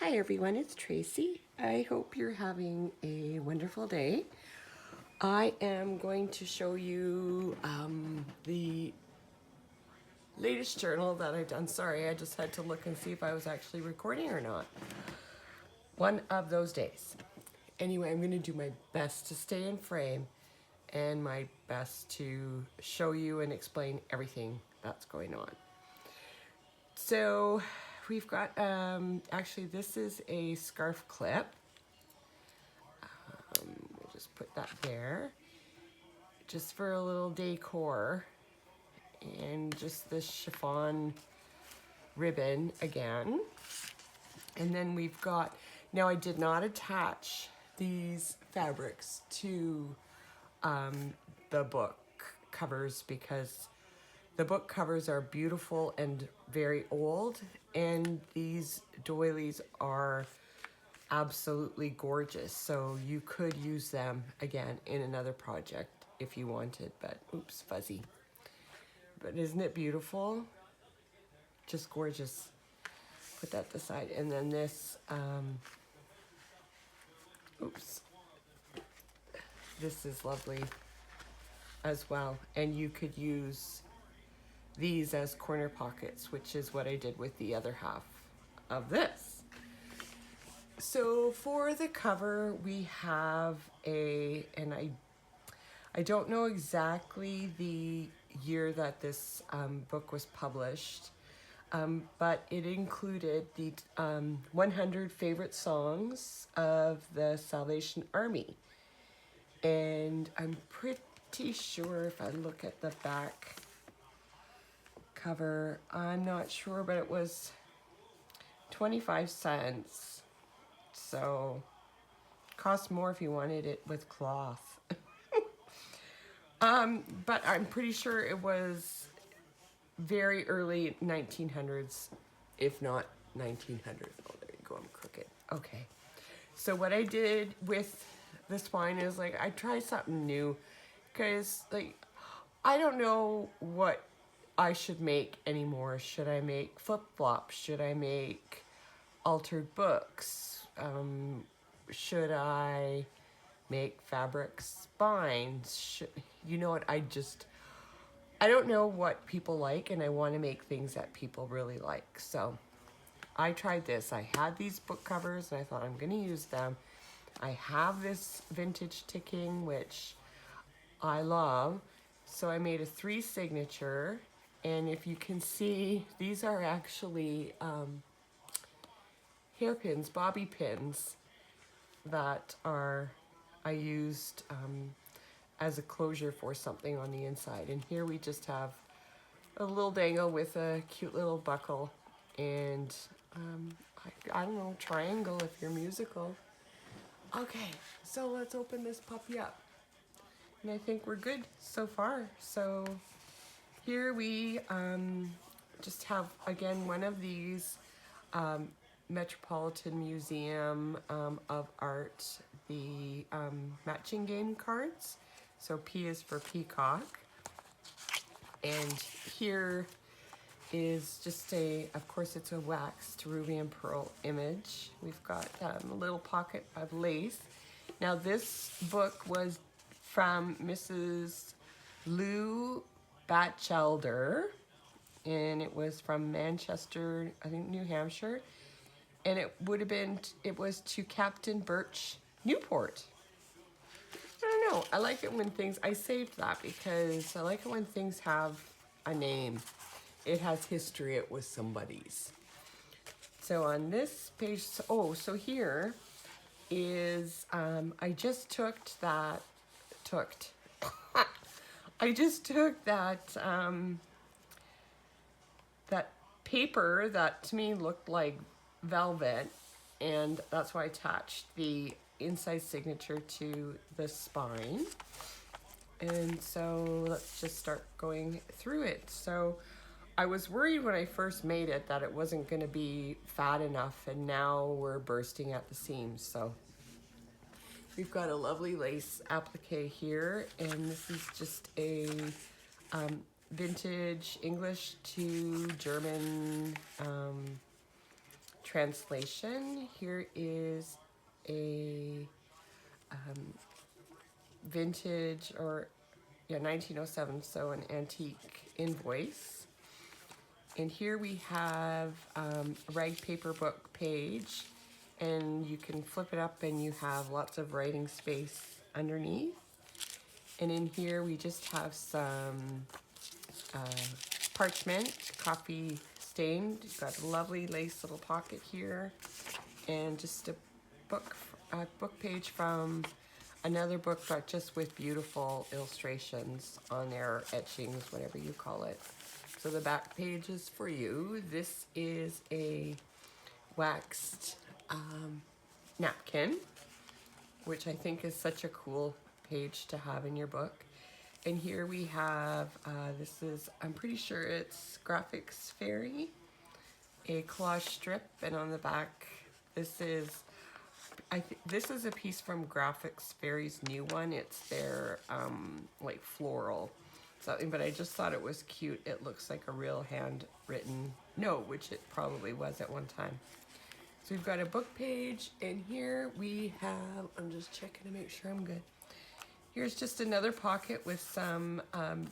Hi everyone, it's Tracy. I hope you're having a wonderful day. I am going to show you the latest journal that I've done. Sorry, I just had to look and see if I was actually recording or not. One of those days. Anyway, I'm going to do my best to stay in frame and my best to show you and explain everything that's going on. So we've got, actually this is a scarf clip. We'll just put that there, just for a little decor, and just this chiffon ribbon again. And then we've got, now I did not attach these fabrics to the book covers because the book covers are beautiful and very old, and these doilies are absolutely gorgeous. So you could use them again in another project if you wanted, but oops, fuzzy. But isn't it beautiful? Just gorgeous. Put that aside. And then this, oops, this is lovely as well. And you could use these as corner pockets, which is what I did with the other half of this. So for the cover, we have and I don't know exactly the year that this book was published, but it included the 100 favorite songs of the Salvation Army. And I'm pretty sure if I look at the back cover, I'm not sure, but it was 25 cents. So cost more if you wanted it with cloth. But I'm pretty sure it was very early 1900s, if not 1900s. Oh, there you go, I'm crooked. Okay. So what I did with this wine is like, I tried something new because like, I don't know what I should make anymore. Should I make flip-flops? Should I make altered books? Should I make fabric spines? You know what, I don't know what people like, and I want to make things that people really like. So I tried this. I had these book covers and I thought I'm going to use them. I have this vintage ticking, which I love. So I made a 3 signature, and if you can see, these are actually hairpins, bobby pins that I used as a closure for something on the inside. And here we just have a little dangle with a cute little buckle and I don't know, triangle if you're musical. Okay, so let's open this puppy up. And I think we're good so far. So here we just have, again, one of these Metropolitan Museum of Art, the matching game cards. So P is for peacock. And here is just of course it's a waxed ruby and pearl image. We've got a little pocket of lace. Now this book was from Mrs. Lou Batchelder, and it was from Manchester, I think New Hampshire. And it was to Captain Birch Newport. I don't know, I like it when I saved that because I like it when things have a name. It has history, it was somebody's. So on this page, so here is, I just took that that paper that to me looked like velvet, and that's why I attached the inside signature to the spine. And so let's just start going through it. So I was worried when I first made it that it wasn't going to be fat enough, and now we're bursting at the seams. So we've got a lovely lace applique here, and this is just a vintage English to German translation. Here is a vintage, or yeah, 1907, so an antique invoice. And here we have a rag paper book page, and you can flip it up and you have lots of writing space underneath. And in here we just have some parchment, coffee stained. You've got a lovely lace little pocket here, and just a book page from another book, but just with beautiful illustrations on there, etchings, whatever you call it. So the back page is for you. This is a waxed napkin, which I think is such a cool page to have in your book. And here we have, this is, I'm pretty sure it's Graphics Fairy, a collage strip, and on the back, this is, this is a piece from Graphics Fairy's new one. It's their, like floral something, but I just thought it was cute. It looks like a real handwritten note, which it probably was at one time. So we've got a book page, and here we have, I'm just checking to make sure I'm good. Here's just another pocket with some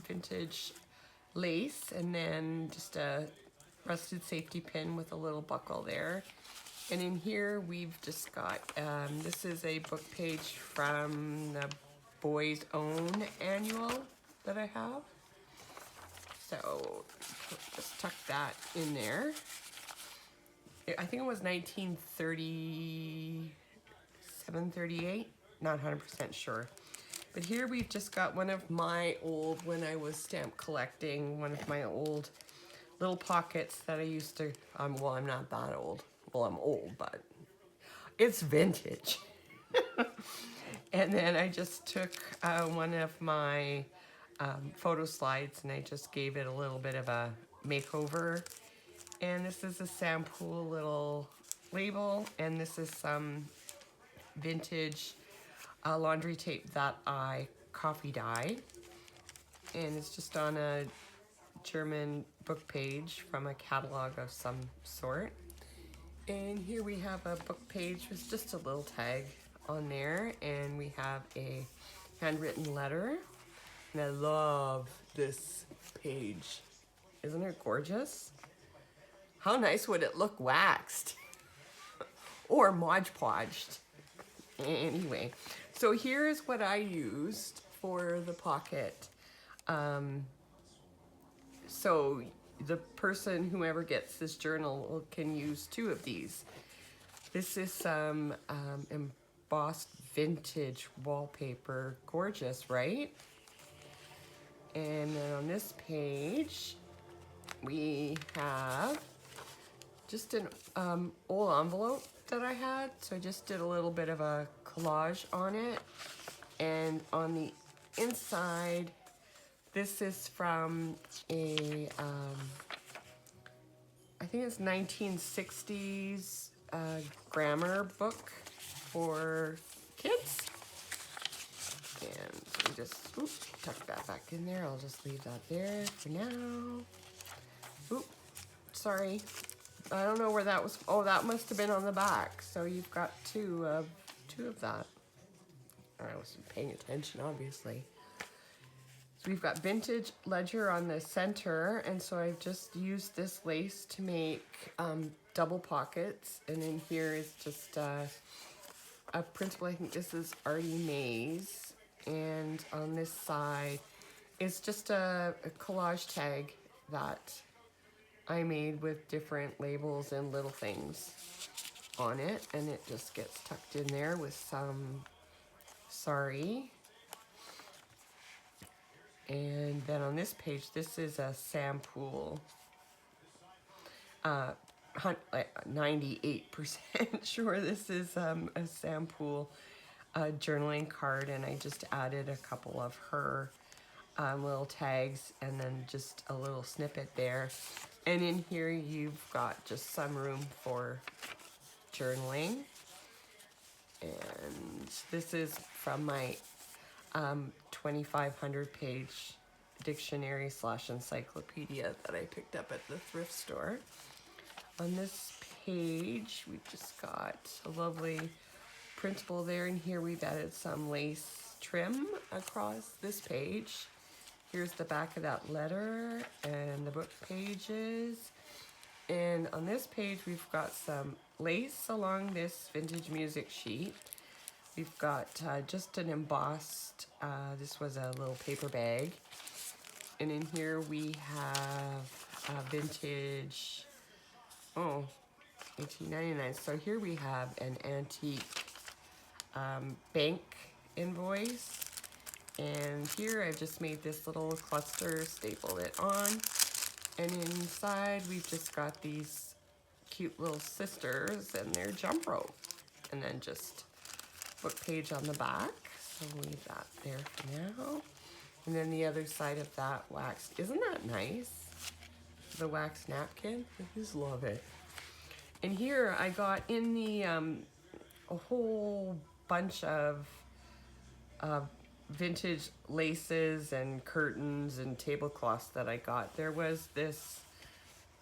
vintage lace, and then just a rusted safety pin with a little buckle there. And in here we've just got, this is a book page from the Boys Own annual that I have. So just tuck that in there. I think it was 1937, 38, not 100% sure. But here we've just got one of my old, when I was stamp collecting, one of my old little pockets that I used to, well, I'm not that old. Well, I'm old, but it's vintage. And then I just took one of my photo slides, and I just gave it a little bit of a makeover. And this is a Sampool little label, and this is some vintage laundry tape that I coffee dyed. And it's just on a German book page from a catalog of some sort. And here we have a book page with just a little tag on there, and we have a handwritten letter. And I love this page. Isn't it gorgeous? How nice would it look waxed or Mod Podged? Anyway, so here's what I used for the pocket. So the person, whoever gets this journal, can use two of these. This is some embossed vintage wallpaper. Gorgeous, right? And then on this page, we have just an old envelope that I had. So I just did a little bit of a collage on it. And on the inside, this is from a, I think it's 1960s grammar book for kids. And we just tuck that back in there. I'll just leave that there for now. Oop, sorry. I don't know where that was. Oh, that must have been on the back. So you've got two of that. I wasn't paying attention, obviously. So we've got vintage ledger on the center, and so I've just used this lace to make double pockets. And in here is just a principle. I think this is Artie Mays, and on this side is just a collage tag that I made with different labels and little things on it, and it just gets tucked in there with some sorry. And then on this page, this is a Sampool, 98% sure this is a Sampool journaling card, and I just added a couple of her little tags and then just a little snippet there. And in here you've got just some room for journaling. And this is from my 2,500 page dictionary / encyclopedia that I picked up at the thrift store. On this page, we've just got a lovely printable there, and here we've added some lace trim across this page. Here's the back of that letter and the book pages. And on this page, we've got some lace along this vintage music sheet. We've got just an embossed, this was a little paper bag. And in here we have a vintage, 1899. So here we have an antique bank invoice. And here I've just made this little cluster, stapled it on. And inside we've just got these cute little sisters and their jump rope. And then just book page on the back. So we'll leave that there for now. And then the other side of that wax. Isn't that nice? The wax napkin. I just love it. And here I got in the a whole bunch of vintage laces and curtains and tablecloths that I got. There was this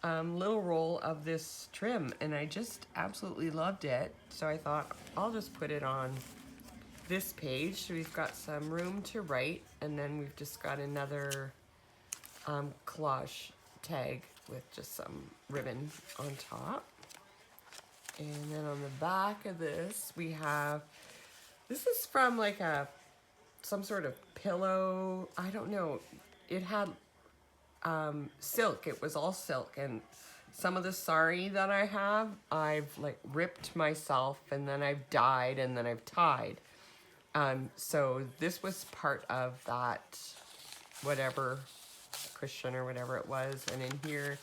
little roll of this trim, and I just absolutely loved it. So I thought I'll just put it on this page. So we've got some room to write, and then we've just got another collage tag with just some ribbon on top. And then on the back of this, we have, this is from like some sort of pillow. I don't know. It had silk. It was all silk, and some of the sari that I have, I've like ripped myself, and then I've dyed, and then I've tied. So this was part of that whatever cushion or whatever it was. And in here,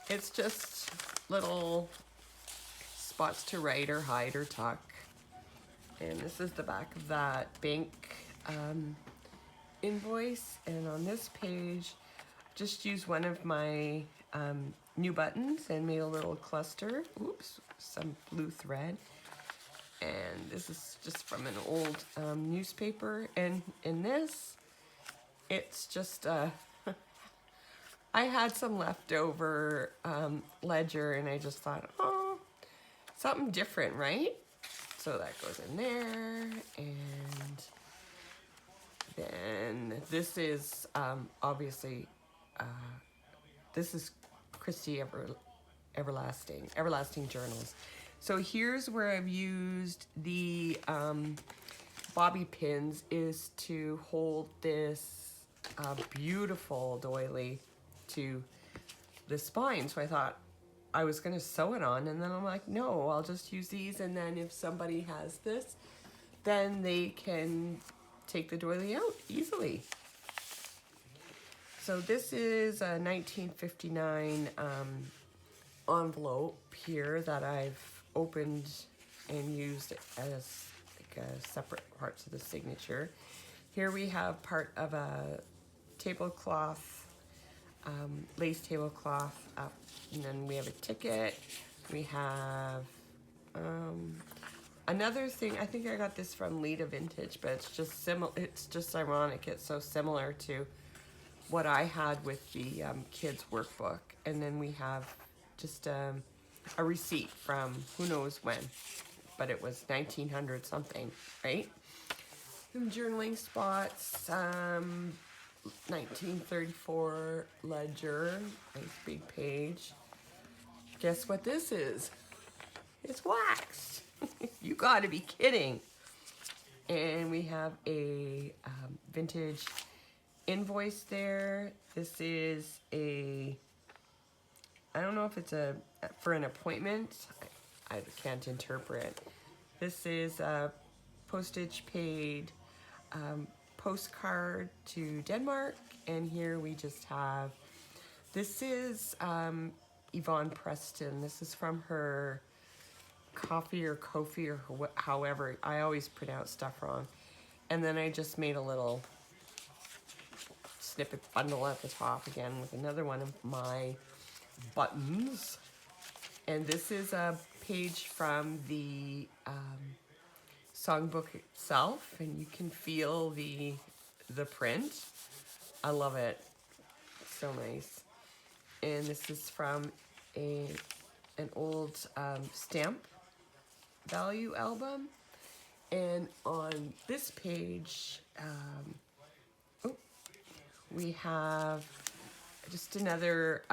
it's just little spots to write or hide or tuck. And this is the back of that bank invoice. And on this page, just used one of my new buttons and made a little cluster. Oops, some blue thread. And this is just from an old newspaper. And in this, it's just, I had some leftover ledger, and I just thought, oh, something different, right? So that goes in there. And then this is obviously, this is Christie Everlasting Journals. So here's where I've used the bobby pins, is to hold this beautiful doily to the spine. So I thought I was going to sew it on, and then I'm like, no, I'll just use these, and then if somebody has this, then they can take the doily out easily. So this is a 1959 envelope here that I've opened and used as like a separate parts of the signature. Here we have part of a tablecloth, lace tablecloth up, and then we have a ticket. We have another thing. I think I got this from Lita Vintage, but it's just similar. It's just ironic. It's so similar to what I had with the kids workbook. And then we have just a receipt from who knows when, but it was 1900 something, right? Some journaling spots, 1934 ledger, nice big page. Guess what this is? It's waxed. You gotta be kidding. And we have a vintage invoice there. This is a, I don't know if it's for an appointment. I can't interpret. This is a postage paid postcard to Denmark. And here we just have, this is Yvonne Preston. This is from her coffee or Kofi or however. I always pronounce stuff wrong. And then I just made a little snippet bundle at the top again with another one of my buttons. And this is a page from the songbook itself, and you can feel the print. I love it. So nice. And this is from a an old stamp value album. And on this page, we have just another,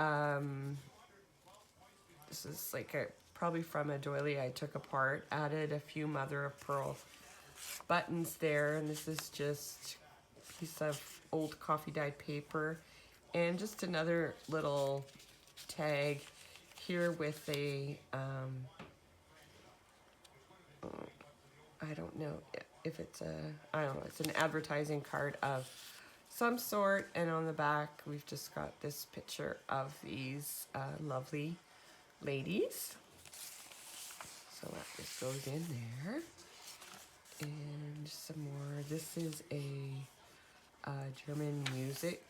this is like probably from a doily I took apart, added a few mother of pearl buttons there, and this is just a piece of old coffee dyed paper, and just another little tag here with a, I don't know if it's I don't know, it's an advertising card of some sort, and on the back we've just got this picture of these lovely ladies. So that just goes in there. And some more. This is a German music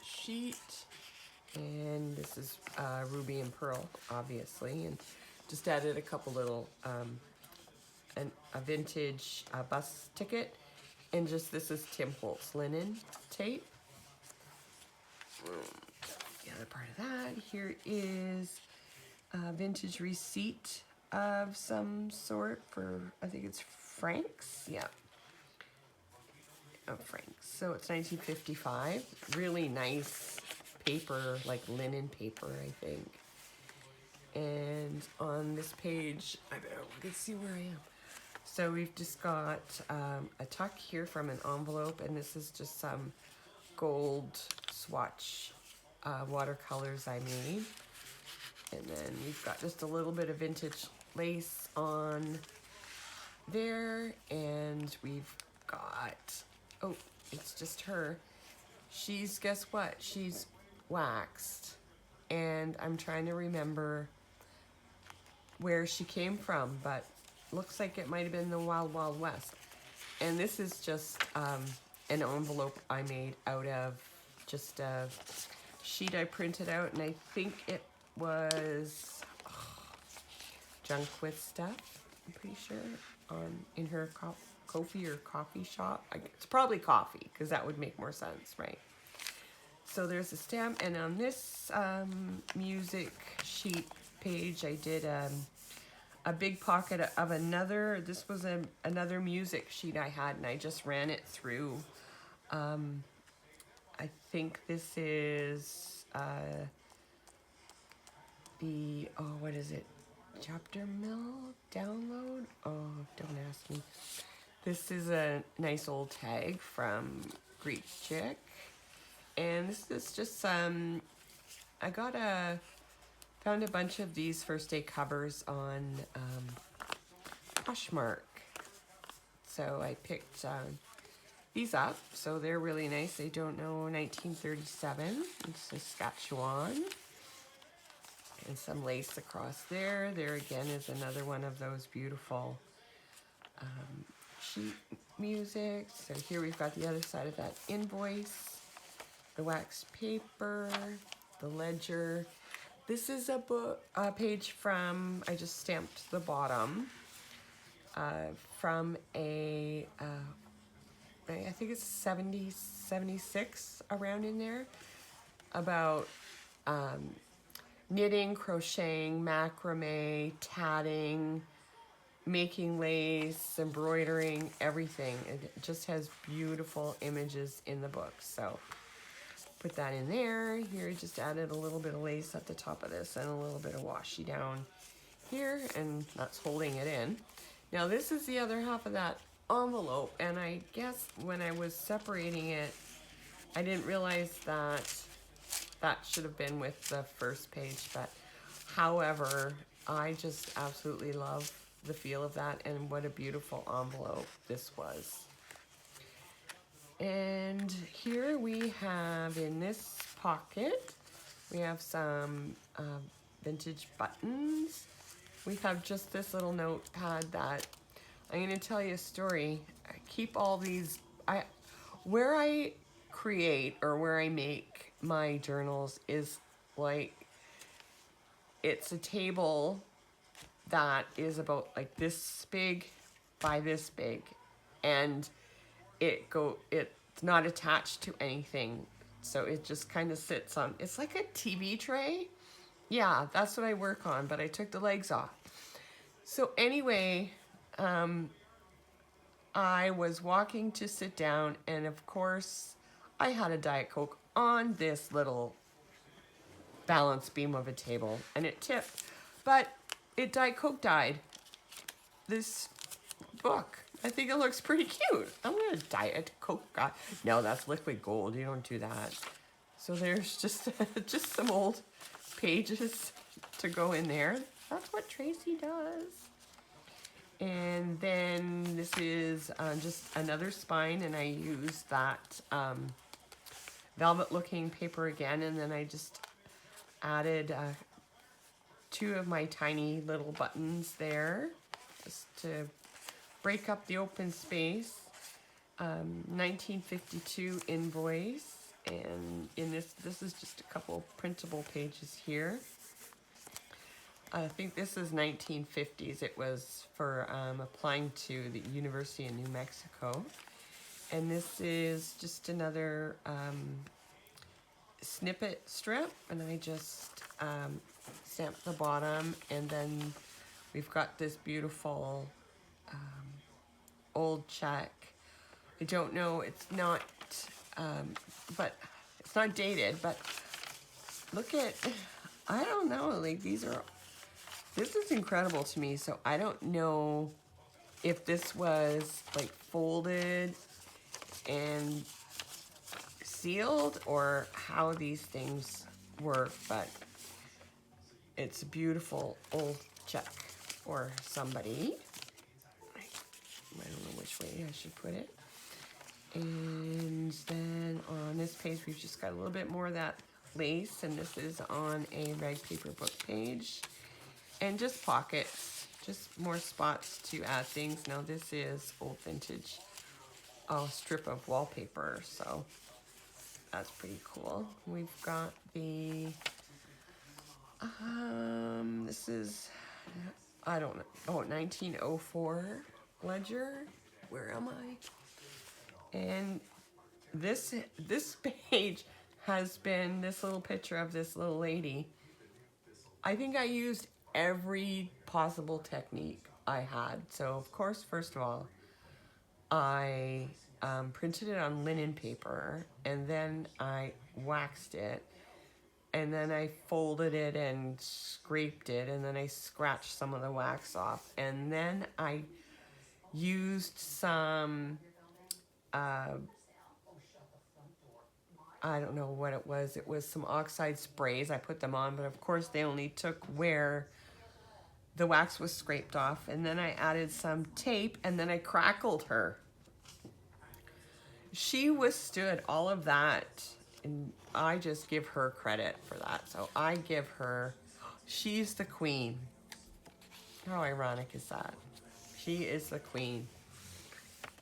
sheet, and this is ruby and pearl, obviously, and just added a couple little a vintage bus ticket, and just this is Tim Holtz linen tape. The other part of that here is a vintage receipt of some sort for, I think it's Frank's, yeah. Oh, Frank's. So it's 1955. Really nice paper, like linen paper, I think. And on this page, I better look and see where I am. So we've just got a tuck here from an envelope, and this is just some gold swatch watercolors I made. And then we've got just a little bit of vintage lace on there, and we've got, oh, it's just her. She's, guess what? She's waxed, and I'm trying to remember where she came from, but looks like it might have been the Wild Wild West. And this is just an envelope I made out of just a sheet I printed out, and I think it was junk with stuff, I'm pretty sure, in her Kofi or coffee shop. It's probably coffee, because that would make more sense, right? So there's a stamp, and on this music sheet page, I did a big pocket of another, this was another music sheet I had, and I just ran it through. I think this is the, oh, what is it? Chapter Mill download? Oh, don't ask me. This is a nice old tag from Greek Chick. And this is just some, I found a bunch of these first day covers on Poshmark. So I picked these up. So they're really nice. They don't know 1937. It's Saskatchewan. And some lace across there. There again is another one of those beautiful sheet music. So here we've got the other side of that invoice, the wax paper, the ledger. This is a page from, I just stamped the bottom, from a, I think it's 76 around in there, about knitting, crocheting, macrame, tatting, making lace, embroidering, everything. It just has beautiful images in the book. So put that in there. Here, just added a little bit of lace at the top of this and a little bit of washi down here, and that's holding it in. Now this is the other half of that envelope, and I guess when I was separating it, I didn't realize that that should have been with the first page, but however, I just absolutely love the feel of that, and what a beautiful envelope this was. And here we have, in this pocket, we have some vintage buttons. We have just this little notepad that, I'm going to tell you a story. I keep all these, where I create or where I make my journals is like, it's a table that is about like this big by this big, and it's not attached to anything, so it just kind of sits on, it's like a TV tray, Yeah, that's what I work on, but I took the legs off. So anyway, I was walking to sit down, and of course, I had a Diet Coke on this little balance beam of a table, and it tipped. But Diet Coke died. This book, I think it looks pretty cute. I'm gonna Diet Coke guy. No, that's liquid gold. You don't do that. So there's just just some old pages to go in there. That's what Tracy does. And then this is just another spine, and I use that velvet looking paper again, and then I just added two of my tiny little buttons there just to break up the open space. 1952 invoice, and in this is just a couple printable pages here. I think this is 1950s. It was for applying to the University of New Mexico. And this is just another snippet strip, and I just stamped the bottom, and then we've got this beautiful old check. I don't know, it's not, but it's not dated, but look at, I don't know, like this is incredible to me. So I don't know if this was like folded and sealed or how these things work, but it's a beautiful old check for somebody. I don't know which way I should put it. And then on this page, we've just got a little bit more of that lace, and this is on a rag paper book page. And just pockets, just more spots to add things. Now this is old vintage strip of wallpaper, so that's pretty cool. We've got the, this is, I don't know, 1904 ledger. Where am I? And this page has been this little picture of this little lady. I think I used every possible technique I had. So of course, first of all, I printed it on linen paper, and then I waxed it, and then I folded it and scraped it, and then I scratched some of the wax off, and then I used some I don't know what it was. It was some oxide sprays. I put them on, but of course they only took where the wax was scraped off. And then I added some tape, and then I crackled her. She withstood all of that, and I just give her credit for that. So I give her, she's the queen. How ironic is that? She is the queen.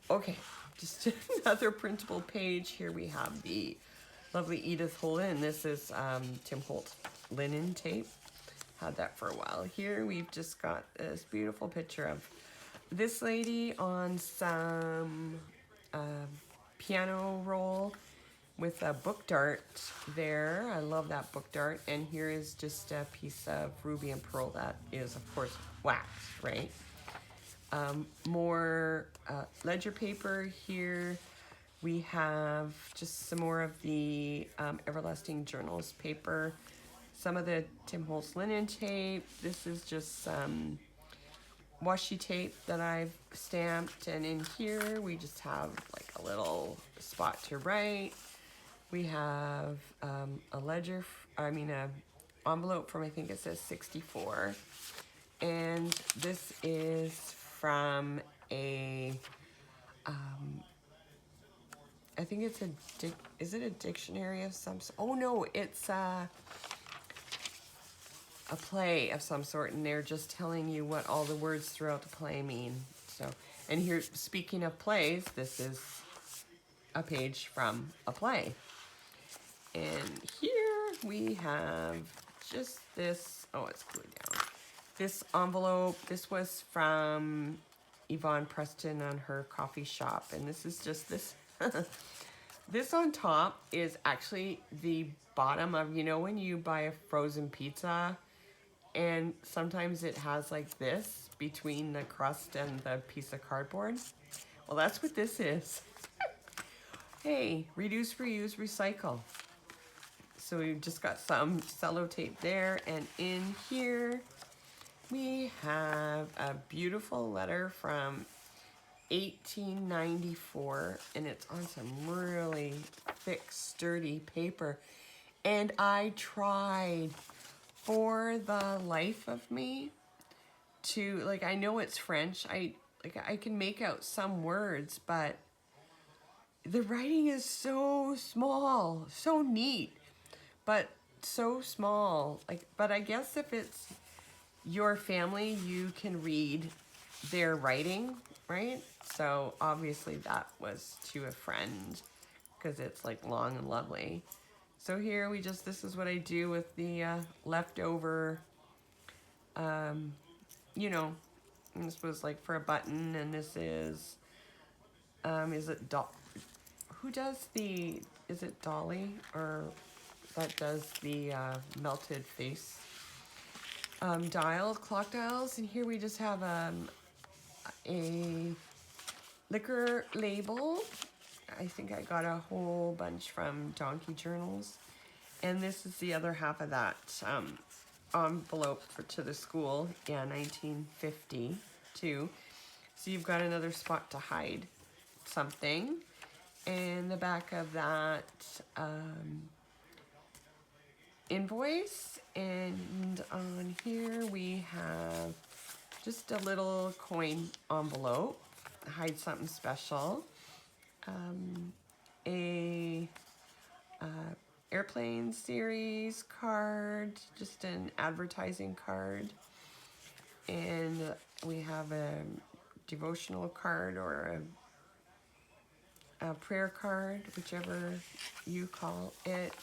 Okay, just another printable page. Here we have the lovely Edith Holden, and this is Tim Holt linen tape. Had that for a while. Here we've just got this beautiful picture of this lady on some piano roll with a book dart there. I love that book dart. And here is just a piece of ruby and pearl that is, of course, wax, right? More ledger paper here. We have just some more of the Everlasting Journals paper. Some of the Tim Holtz linen tape. This is just some washi tape that I've stamped. And in here, we just have like a little spot to write. We have a ledger, a envelope from, I think it says 64. And this is from a, I think it's is it a dictionary of some sort? Oh no, it's a play of some sort, and they're just telling you what all the words throughout the play mean. So, and here, speaking of plays, this is a page from a play. And here we have just this, oh, it's glued down. This envelope, this was from Yvonne Preston on her coffee shop. And this is just this, this on top is actually the bottom of, you know, when you buy a frozen pizza and sometimes it has like this between the crust and the piece of cardboard? Well, that's what this is. Hey, reduce, reuse, recycle. So we've just got some sellotape there, and in here we have a beautiful letter from 1894, and it's on some really thick, sturdy paper. And I tried for the life of me to, like, I know it's French. I can make out some words, but the writing is so small, so neat, but so small. Like, but I guess if it's your family, you can read their writing, right? So obviously that was to a friend because it's like long and lovely. So here we just, this is what I do with the leftover, you know, and this was like for a button, and this is it who does the, is it Dolly or that does the melted face dials, clock dials? And here we just have a liquor label. I think I got a whole bunch from Donkey Journals. And this is the other half of that envelope to the school, yeah, 1952. So you've got another spot to hide something. And the back of that invoice, and on here we have just a little coin envelope, hide something special, a airplane series card, just an advertising card, and we have a devotional card or a prayer card, whichever you call it.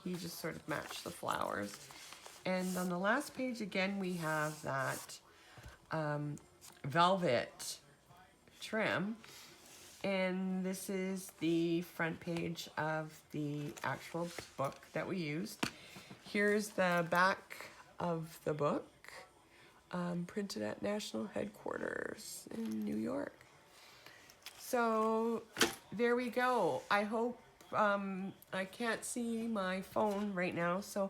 He just sort of matched the flowers. And on the last page again we have that velvet trim, and this is the front page of the actual book that we used. Here's the back of the book, printed at National Headquarters in New York. So there we go. I hope, I can't see my phone right now, so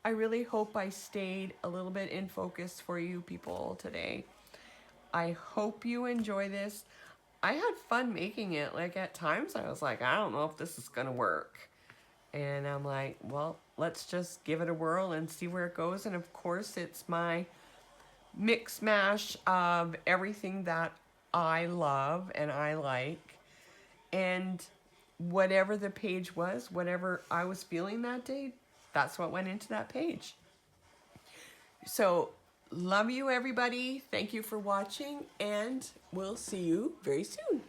I really hope I stayed a little bit in focus for you people today. I hope you enjoy this. I had fun making it. Like, at times I was like, I don't know if this is gonna work. And I'm like, well, let's just give it a whirl and see where it goes. And of course it's my mix mash of everything that I love and I like, and whatever the page was, whatever I was feeling that day, that's what went into that page. So love you everybody, thank you for watching, and we'll see you very soon.